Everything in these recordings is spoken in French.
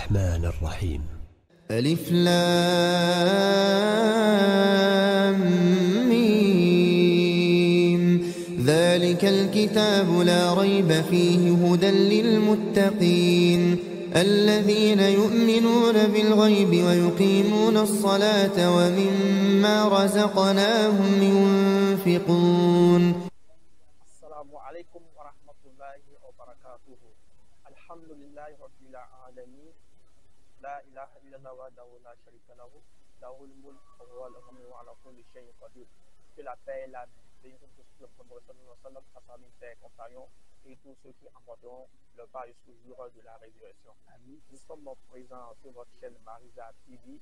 الرحمن الرحيم. ألف لام ميم ذلك الكتاب لا ريب فيه هدى للمتقين الذين يؤمنون بالغيب ويقيمون الصلاة ومما رزقناهم ينفقون. السلام عليكم ورحمة الله وبركاته. الحمد لله رب العالمين، لا إله إلا الله وحده لا شريك له، له الملك وهو الحمد على كل شيء قدير. Que la paix et la bénédiction de le prophète sallallahu alayhi wa sallam, sa famille, ses compagnons et tous ceux qui emporteront le pas jusqu'au jour de la résurrection. Nous sommes présents sur votre chaîne Marisa TV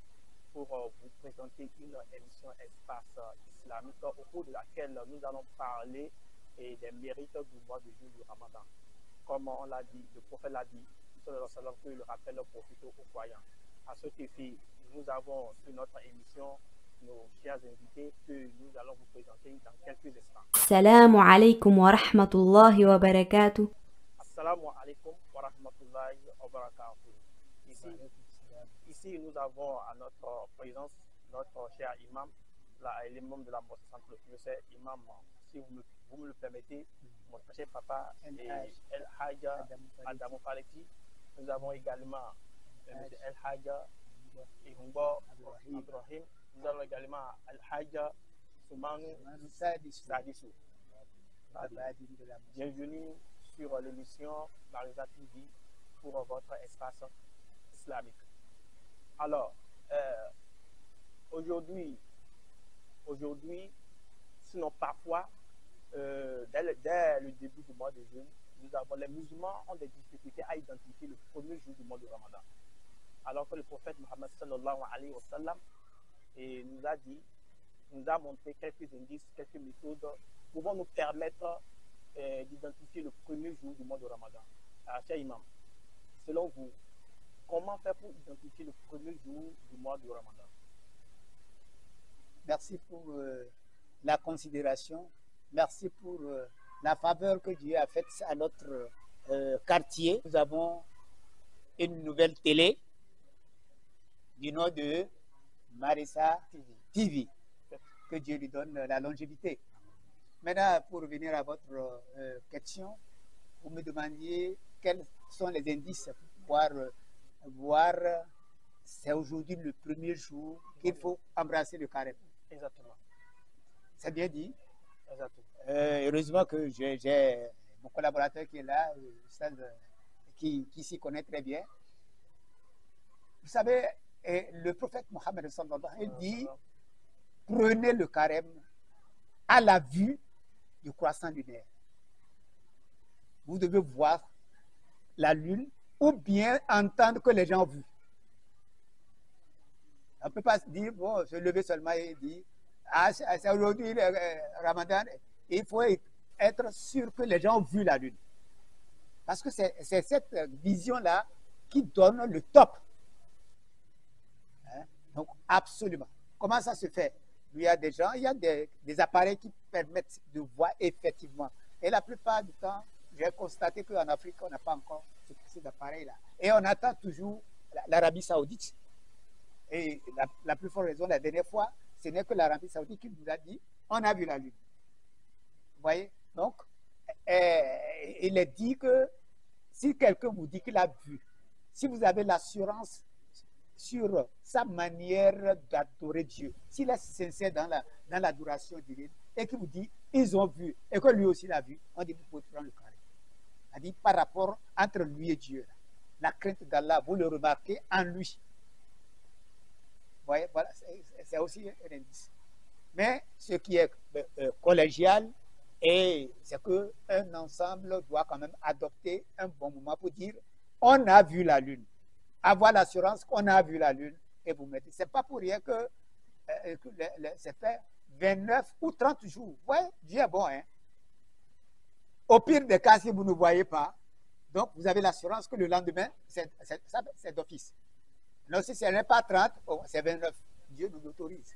pour vous présenter une émission Espace Islamique au cours de laquelle nous allons parler et des mérites du mois de juillet du Ramadan. Comme on l'a dit, le prophète l'a dit, sallallahu alayhi wa sallam, que le rappel profite aux croyants. À ce effet, nous avons sur notre émission nos chers invités que nous allons vous présenter dans quelques instants. Assalamu alaikum wa rahmatullahi wa barakatuh. Assalamu alaikum wa rahmatullahi wa barakatuh. Ici, nous avons à notre présence notre cher imam, l'imam de la mosquée centrale, c'est imam, si vous me le permettez, mon cher papa et El Hadja Adamou Faleti. Nous avons également El Hadja Ihumbo Ibrahim. Nous avons également El Hadja Soumanu Sadissou. Bienvenue sur l'émission Marisa TV pour votre espace islamique. Alors, aujourd'hui, sinon parfois, dès le début du mois de juillet, les musulmans ont des difficultés à identifier le premier jour du mois de Ramadan. Alors que le prophète Mohammed sallallahu alayhi wa sallam nous a montré quelques indices, quelques méthodes pouvant nous permettre d'identifier le premier jour du mois de Ramadan. Alors, cher imam, selon vous, comment faire pour identifier le premier jour du mois de Ramadan? Merci pour la considération. Merci pour la faveur que Dieu a faite à notre quartier. Nous avons une nouvelle télé du nom de Marisa TV. Que Dieu lui donne la longévité. Maintenant, pour revenir à votre question, vous me demandiez quels sont les indices pour pouvoir voir c'est aujourd'hui le premier jour qu'il faut embrasser le carême. Exactement. C'est bien dit. Exactement. Heureusement que j'ai mon collaborateur qui est là, qui s'y connaît très bien. Vous savez, le prophète Mohammed sallallahu alayhi wa sallam dit prenez le carême à la vue du croissant lunaire. Vous devez voir la lune ou bien entendre que les gens ont vu. On ne peut pas se dire, bon, se lever seulement et dire, ah, c'est aujourd'hui le Ramadan. Il faut être sûr que les gens ont vu la lune. Parce que c'est cette vision-là qui donne le top. Hein? Donc, absolument. Comment ça se fait? Il y a des gens, il y a des appareils qui permettent de voir effectivement. Et la plupart du temps, j'ai constaté qu'en Afrique, on n'a pas encore ces appareils-là. Et on attend toujours l'Arabie Saoudite. Et la plus forte raison, la dernière fois, ce n'est que l'Arabie Saoudite qui nous a dit on a vu la lune. Vous voyez? Donc, il est dit que si quelqu'un vous dit qu'il a vu, si vous avez l'assurance sur sa manière d'adorer Dieu, s'il est sincère dans l'adoration divine et qu'il vous dit ils ont vu et que lui aussi l'a vu, on dit vous pouvez prendre le carré. On dit par rapport entre lui et Dieu, la crainte d'Allah, vous le remarquez en lui. Vous voyez, voilà, c'est aussi un indice. Mais ce qui est collégial, c'est qu'un ensemble doit quand même adopter un bon moment pour dire on a vu la lune. Avoir l'assurance qu'on a vu la lune et vous mettez. Ce n'est pas pour rien que c'est fait 29 ou 30 jours. Vous voyez, Dieu est bon. Hein? Au pire des cas, si vous ne voyez pas, donc vous avez l'assurance que le lendemain, c'est d'office. Non, si ce n'est pas 30, c'est 29. Dieu nous l'autorise.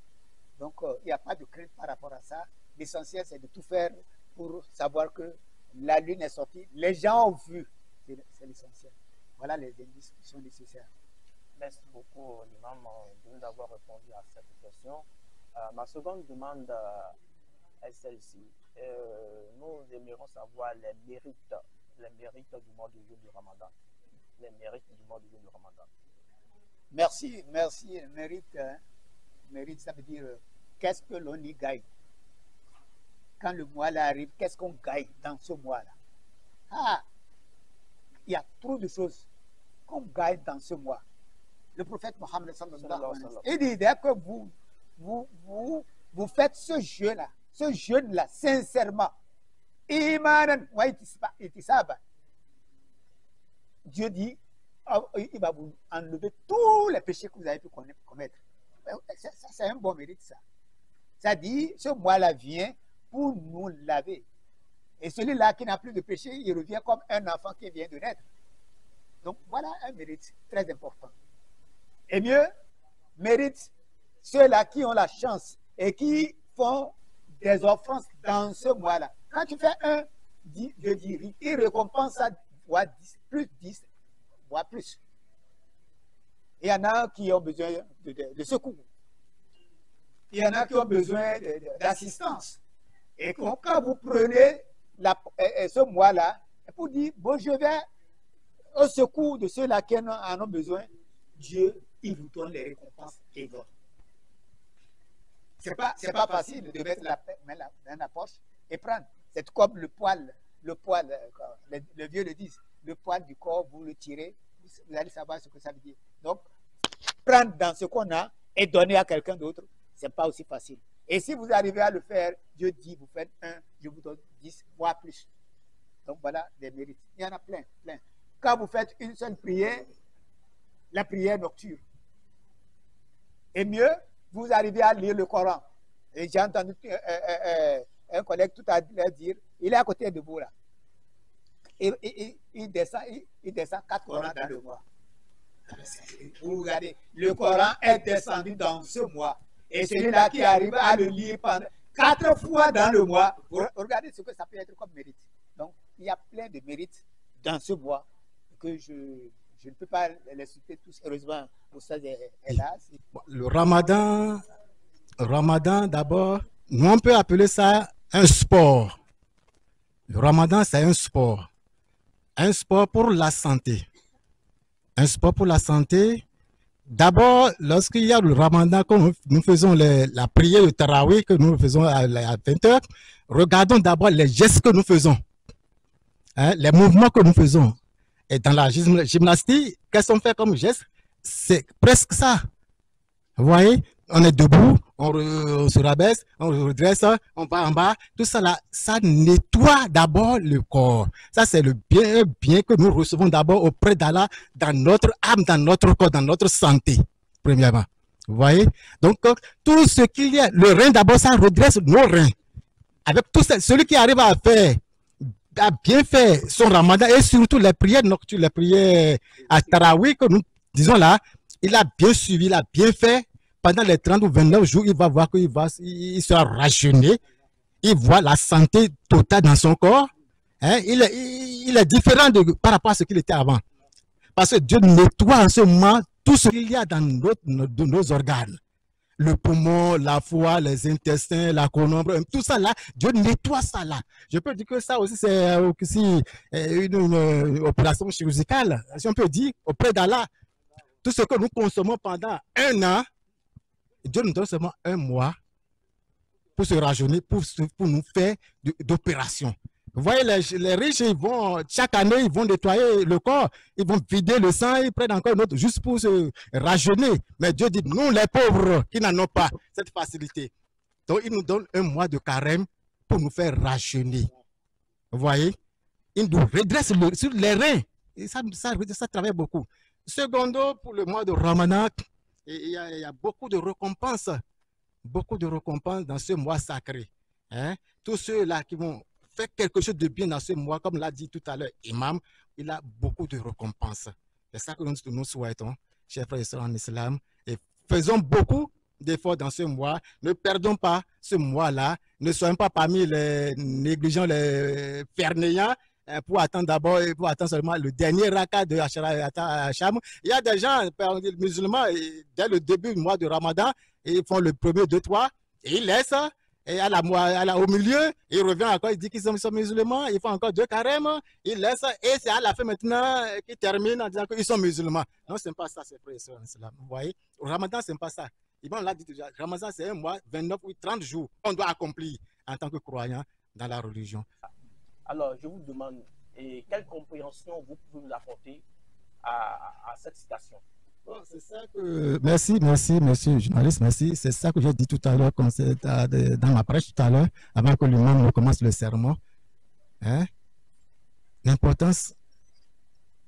Donc, il n'y a pas de crainte par rapport à ça. L'essentiel, c'est de tout faire pour savoir que la lune est sortie. Les gens ont vu. C'est l'essentiel. Voilà les indices qui sont nécessaires. Merci beaucoup, l'imam, de nous avoir répondu à cette question. Ma seconde demande est celle-ci. Nous aimerions savoir les mérites du mois de jeûne du Ramadan. Les mérites du mois de jeûne du Ramadan. Merci, merci. Mérite, mérite, ça veut dire qu'est-ce que l'on y gagne. Quand le mois là arrive, qu'est-ce qu'on gagne dans ce mois-là? Ah, il y a trop de choses qu'on gagne dans ce mois. Le prophète Mohammed sallallahu alayhi wa sallam, il dit dès que vous faites ce jeûne-là, sincèrement, imanan wa ihtisaban, Dieu dit, il va vous enlever tous les péchés que vous avez pu commettre. C'est un bon mérite, ça. Ça dit, ce mois-là vient pour nous laver. Et celui-là qui n'a plus de péché, il revient comme un enfant qui vient de naître. Donc voilà un mérite très important. Et mieux, mérite ceux-là qui ont la chance et qui font des offranses dans ce mois-là. Quand tu fais un, je dis, il récompense ça, voire 10, plus 10, voire plus. Il y en a qui ont besoin de secours. Il y en a qui ont besoin d'assistance. Et quand vous prenez ce mois-là, pour dire, bon, je vais au secours de ceux-là qui en ont besoin, Dieu, il vous donne les récompenses qu'il donne. C'est pas facile de mettre la main dans la poche et prendre. C'est comme le poil, le vieux le disent, le poil du corps, vous le tirez, vous allez savoir ce que ça veut dire. Donc, prendre dans ce qu'on a et donner à quelqu'un d'autre, c'est pas aussi facile. Et si vous arrivez à le faire, Dieu dit, vous faites 1, je vous donne 10, voire plus. Donc voilà des mérites. Il y en a plein, plein. Quand vous faites une seule prière, la prière nocturne, et mieux, vous arrivez à lire le Coran. Et j'ai entendu un collègue tout à l'heure dire, il est à côté de vous là. Il descend 4 Corans dans le mois. Vous regardez, le Coran est descendu dans ce mois. Et celui-là qui arrive à le lire pendant 4 fois dans le mois, regardez ce que ça peut être comme mérite. Donc, il y a plein de mérites dans ce mois que je ne peux pas les citer tous. Heureusement, pour ça, est là. Le Ramadan, d'abord, nous on peut appeler ça un sport. Le Ramadan, c'est un sport. Un sport pour la santé. Un sport pour la santé. D'abord, lorsqu'il y a le Ramadan, quand nous faisons la prière de Tarawih, que nous faisons à 20h, regardons d'abord les gestes que nous faisons, hein, les mouvements que nous faisons. Et dans la gymnastique, qu'est-ce qu'on fait comme geste? C'est presque ça. Vous voyez, on est debout, on se rabaisse, on redresse, on va en bas. Tout ça là, ça nettoie d'abord le corps. Ça, c'est le bien que nous recevons d'abord auprès d'Allah dans notre âme, dans notre corps, dans notre santé, premièrement. Vous voyez? Donc, tout ce qu'il y a, le rein d'abord, ça redresse nos reins. Avec tout ça, celui qui arrive à bien faire son ramadan et surtout les prières nocturnes, les prières à Tarawih que nous disons là, il a bien suivi, il a bien fait. Pendant les 30 ou 29 jours, il va voir qu'il sera rajeuni. Il voit la santé totale dans son corps. Hein? Il est différent par rapport à ce qu'il était avant. Parce que Dieu nettoie en ce moment tout ce qu'il y a dans nos organes. Le poumon, la foie, les intestins, la colombe, tout ça là, Dieu nettoie ça là. Je peux dire que ça aussi, c'est aussi une opération chirurgicale, si on peut dire, auprès d'Allah. Tout ce que nous consommons pendant 1 an, Dieu nous donne seulement 1 mois pour se rajeunir, pour nous faire d'opérations. Vous voyez, les riches, chaque année, ils vont nettoyer le corps, ils vont vider le sang, ils prennent encore une autre juste pour se rajeunir. Mais Dieu dit, nous les pauvres qui n'en ont pas cette facilité. Donc, il nous donne 1 mois de carême pour nous faire rajeunir. Vous voyez, il nous redresse sur les reins. Et ça travaille beaucoup. Secondo, pour le mois de Ramadan, il y a beaucoup de récompenses dans ce mois sacré. Hein? Tous ceux-là qui vont faire quelque chose de bien dans ce mois, comme l'a dit tout à l'heure Imam, il a beaucoup de récompenses. C'est ça que nous souhaitons, chers frères et sœurs en islam. Et faisons beaucoup d'efforts dans ce mois. Ne perdons pas ce mois-là. Ne soyons pas parmi les négligents, les fainéants, pour attendre d'abord, pour attendre seulement le dernier raka de Hacham. Il y a des gens musulmans, dès le début du mois de Ramadan, ils font le premier 2-3, et ils laissent, et au milieu, ils reviennent encore, ils disent qu'ils sont musulmans, ils font encore 2 carèmes, ils laissent, et c'est à la fin maintenant qu'ils terminent en disant qu'ils sont musulmans. Non, ce n'est pas ça, c'est frère. Vous voyez, au Ramadan, ce n'est pas ça. On l'a dit déjà, Ramadan, c'est un mois, 29 ou 30 jours qu'on doit accomplir en tant que croyant dans la religion. Alors, je vous demande, quelle compréhension vous pouvez nous apporter à cette citation? Bon, c'est ça que... Merci, monsieur le journaliste, merci. C'est ça que j'ai dit tout à l'heure, dans ma prêche tout à l'heure, avant que l'imam ne commence le sermon. Hein? L'importance,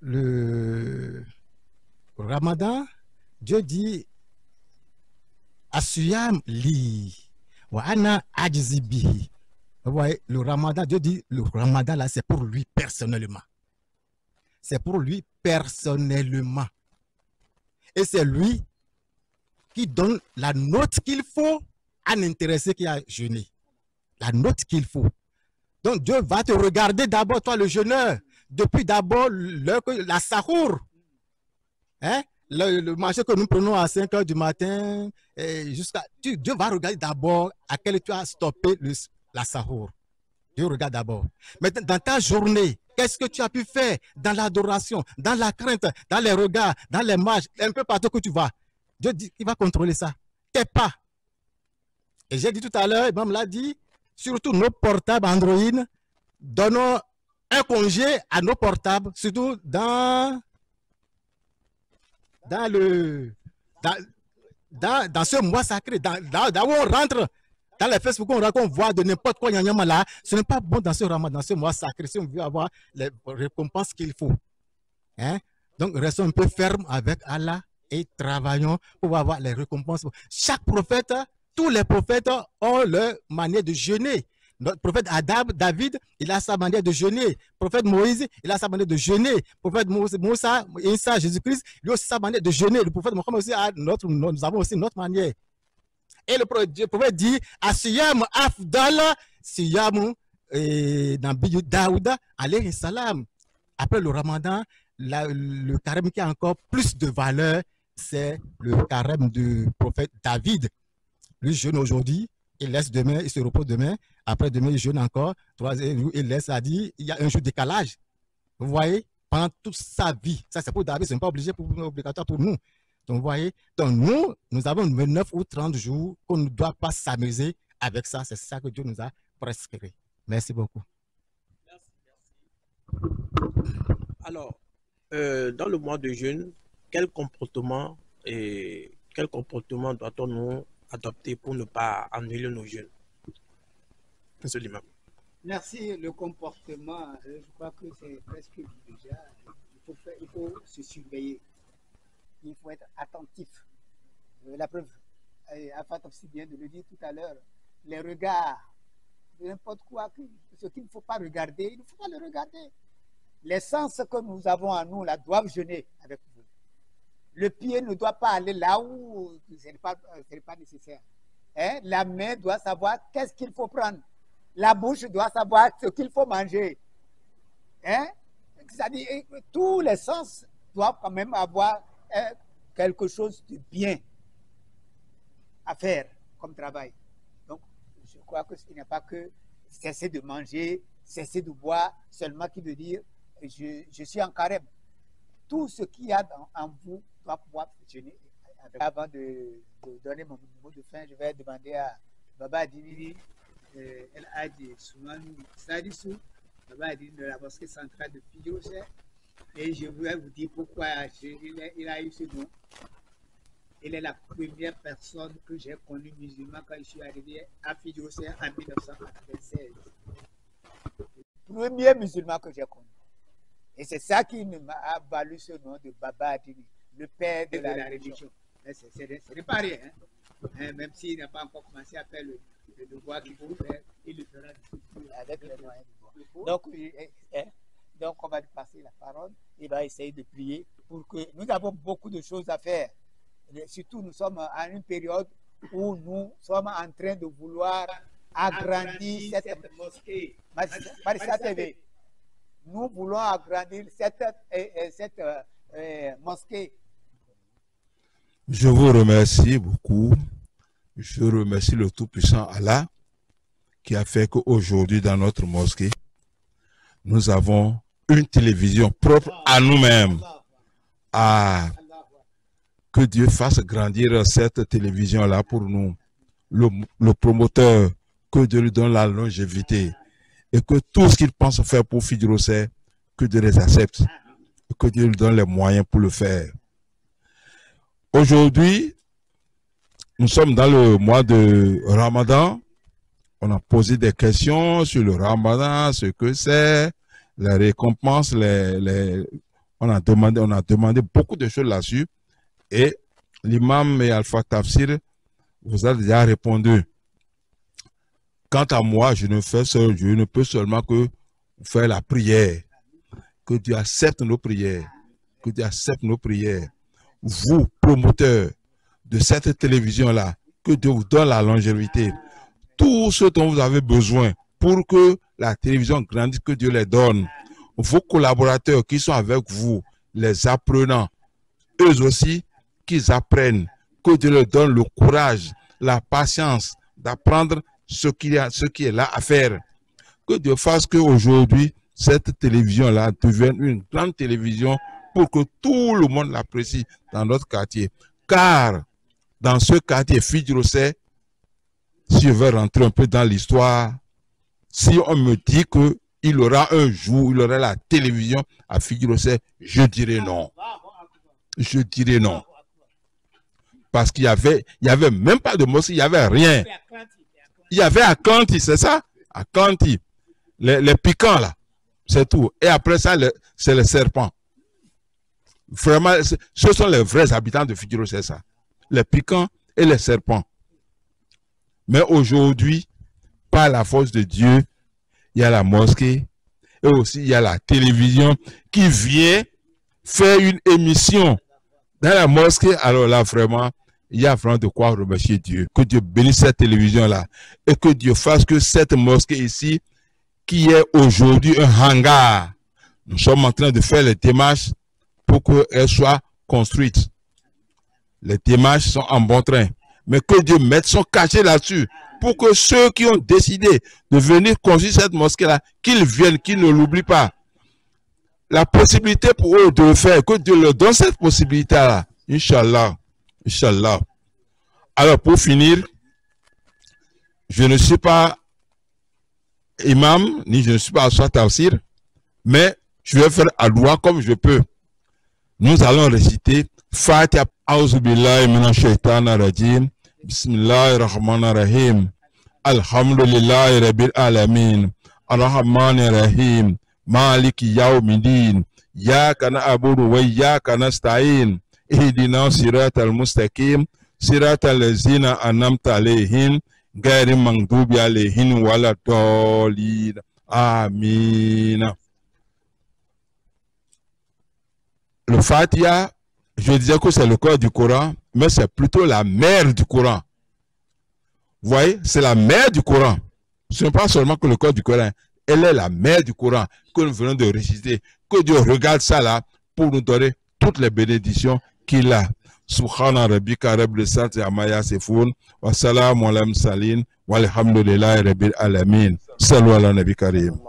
le Ramadan, Dieu dit Asuyam li wa ana ajzibihi. Vous voyez, le Ramadan, Dieu dit, le Ramadan là, c'est pour lui personnellement. C'est pour lui personnellement. Et c'est lui qui donne la note qu'il faut à l'intéressé qui a jeûné. La note qu'il faut. Donc Dieu va te regarder d'abord, toi le jeûneur, depuis d'abord la sahour. Hein? Le marché que nous prenons à 5 h du matin, Dieu va regarder d'abord à quel tu as stoppé la sahour. Dieu regarde d'abord. Mais dans ta journée, qu'est-ce que tu as pu faire dans l'adoration, dans la crainte, dans les regards, dans les marches, un peu partout que tu vas. Dieu dit qu'il va contrôler ça. Tes pas. Et j'ai dit tout à l'heure, Imam l'a dit, surtout nos portables Android, donnons un congé à nos portables, surtout dans ce mois sacré, dans où on rentre. Dans les Facebook, on voit de n'importe quoi, là, ce n'est pas bon dans ce mois sacré, si on veut avoir les récompenses qu'il faut. Hein? Donc, restons un peu fermes avec Allah et travaillons pour avoir les récompenses. Chaque prophète, tous les prophètes ont leur manière de jeûner. Notre prophète David, il a sa manière de jeûner. Le prophète Moïse, il a sa manière de jeûner. Le prophète Moussa, Isa, Jésus-Christ, lui aussi sa manière de jeûner. Le prophète Mohammed aussi nous avons aussi notre manière. Et le prophète dit, Asiyam afdal siyam Nabi Daouda alayhi salam. Après le Ramadan, le carême qui a encore plus de valeur, c'est le carême du prophète David. Lui jeûne aujourd'hui, il laisse demain, il se repose demain. Après demain, il jeûne encore. 3 jours, il laisse, ça dit, il y a un jour de décalage. Vous voyez, pendant toute sa vie. Ça, c'est pour David, ce n'est pas obligatoire pour nous. Donc, vous voyez, donc nous avons 29 ou 30 jours qu'on ne doit pas s'amuser avec ça. C'est ça que Dieu nous a prescrit. Merci beaucoup. Merci. Alors, dans le mois de jeûne, quel comportement doit-on nous adopter pour ne pas annuler nos jeûnes? Monsieur l'imam. Merci. Le comportement, je crois que c'est presque déjà. Il faut se surveiller. Il faut être attentif. La preuve, Afat aussi bien de le dire tout à l'heure, les regards, n'importe quoi, ce qu'il ne faut pas regarder, il ne faut pas le regarder. Les sens que nous avons en nous là doivent jeûner avec vous. Le pied ne doit pas aller là où ce n'est pas nécessaire. Hein? La main doit savoir qu'est-ce qu'il faut prendre. La bouche doit savoir ce qu'il faut manger. Hein? C'est-à-dire, tous les sens doivent quand même avoir quelque chose de bien à faire comme travail. Donc, je crois que ce n'est pas que cesser de manger, cesser de boire, seulement qui veut dire je suis en carême. Tout ce qu'il y a en vous doit pouvoir fonctionner. Avant de donner mon mot de fin, je vais demander à Baba Adini, El Hadji Soumanou Sadissou, Baba Adini de la mosquée centrale de Fidjosé. Et je voulais vous dire pourquoi il a eu ce nom. Il est la première personne que j'ai connue musulmane quand je suis arrivé à Fidjosé en 1996. Le premier musulman que j'ai connu. Et c'est ça qui m'a valu ce nom de Baba Adini, le père de la religion. Ce n'est pas rien. Hein? Même s'il n'a pas encore commencé à faire le devoir qu'il faut faire, il le fera avec les moyens du bord. Donc, on va lui passer la parole. Il va essayer de prier pour que nous avons beaucoup de choses à faire. Et surtout, nous sommes à une période où nous sommes en train de vouloir agrandir cette mosquée. Marissa TV. nous voulons agrandir cette mosquée. Je vous remercie beaucoup. Je remercie le Tout-Puissant Allah qui a fait qu'aujourd'hui dans notre mosquée, nous avons une télévision propre à nous-mêmes. Que Dieu fasse grandir cette télévision-là pour nous. Le promoteur, que Dieu lui donne la longévité. Et que tout ce qu'il pense faire pour Fidi Rosset, que Dieu les accepte. Et que Dieu lui donne les moyens pour le faire. Aujourd'hui, nous sommes dans le mois de Ramadan. On a posé des questions sur le Ramadan, ce que c'est, les récompenses, on a demandé beaucoup de choses là-dessus. Et l'imam et Alpha Tafsir vous a déjà répondu. Quant à moi, je ne peux seulement que faire la prière. Que Dieu accepte nos prières. Que Dieu accepte nos prières. Vous, promoteurs de cette télévision-là, que Dieu vous donne la longévité. Tout ce dont vous avez besoin pour que la télévision grandisse, que Dieu les donne. Vos collaborateurs qui sont avec vous, les apprenants, eux aussi, qu'ils apprennent, que Dieu leur donne le courage, la patience d'apprendre ce qui est là à faire. Que Dieu fasse qu'aujourd'hui, cette télévision-là devienne une grande télévision pour que tout le monde l'apprécie dans notre quartier. Car dans ce quartier, Fidi Rosset, si je veux rentrer un peu dans l'histoire, si on me dit qu'il aura un jour, il aura la télévision à Fidi Rosset, je dirais non. Je dirais non. Parce qu'il y avait même pas de mosquée, il n'y avait rien. Il y avait à Kanti, c'est ça? À Kanti. Les piquants là, c'est tout. Et après ça, c'est les serpents. Vraiment, ce sont les vrais habitants de Fidi Rosset, c'est ça. Les piquants et les serpents. Mais aujourd'hui, par la force de Dieu, il y a la mosquée et aussi il y a la télévision qui vient faire une émission dans la mosquée. Alors là, vraiment, il y a vraiment de quoi remercier Dieu. Que Dieu bénisse cette télévision-là et que Dieu fasse que cette mosquée ici, qui est aujourd'hui un hangar, nous sommes en train de faire les démarches pour qu'elle soit construite. Les démarches sont en bon train. Mais que Dieu mette son cachet là-dessus pour que ceux qui ont décidé de venir construire cette mosquée-là, qu'ils viennent, qu'ils ne l'oublient pas. La possibilité pour eux de le faire, que Dieu leur donne cette possibilité-là. Inch'Allah. Inch'Allah. Alors, pour finir, je ne suis pas imam, ni je ne suis pas Alpha Tafsir, mais je vais faire Adoua comme je peux. Nous allons réciter Fatiha. A'udhu billahi minash shaitanir rajim. Bismillahir rahmanir rahim. Alhamdulillahi rabbil alamin. Arrahmanir rahim. Maliki yawmiddin. Iyyaka na'budu wa iyyaka nasta'in. Ihdinas siratal mustaqim. Siratal ladzina an'amta alaihim ghayril maghdubi alaihim waladdallin. Amin. Le Fatiha, je disais que c'est le corps du Coran, mais c'est plutôt la mère du Coran. Vous voyez, c'est la mère du Coran. Ce n'est pas seulement que le corps du Coran, elle est la mère du Coran que nous venons de réciter. Que Dieu regarde ça là pour nous donner toutes les bénédictions qu'il a. Subhana rabbika rabbil izzati amma yasifun wa salamun alal mursalin walhamdulillahi rabbil alamin. Sallu ala nabi karim.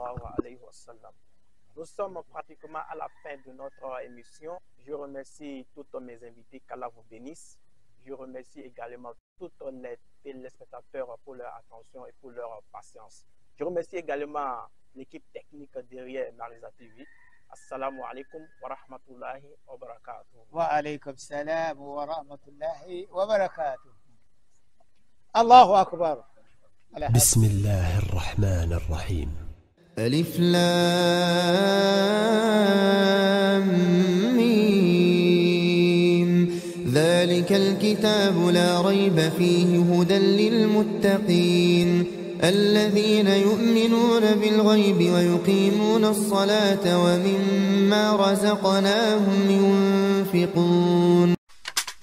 Nous sommes pratiquement à la fin de notre émission. Je remercie tous mes invités, qu'Allah vous bénisse. Je remercie également tous les téléspectateurs pour leur attention et pour leur patience. Je remercie également l'équipe technique derrière Marisa TV. Assalamu alaikum wa rahmatullahi wa barakatuh. Wa alaikum salam wa rahmatullahi wa barakatuh. Allahu akbar. Bismillahir rahmanir rahim. ألف لام ميم ذلك الكتاب لا ريب فيه هدى للمتقين الذين يؤمنون بالغيب ويقيمون الصلاة ومما رزقناهم ينفقون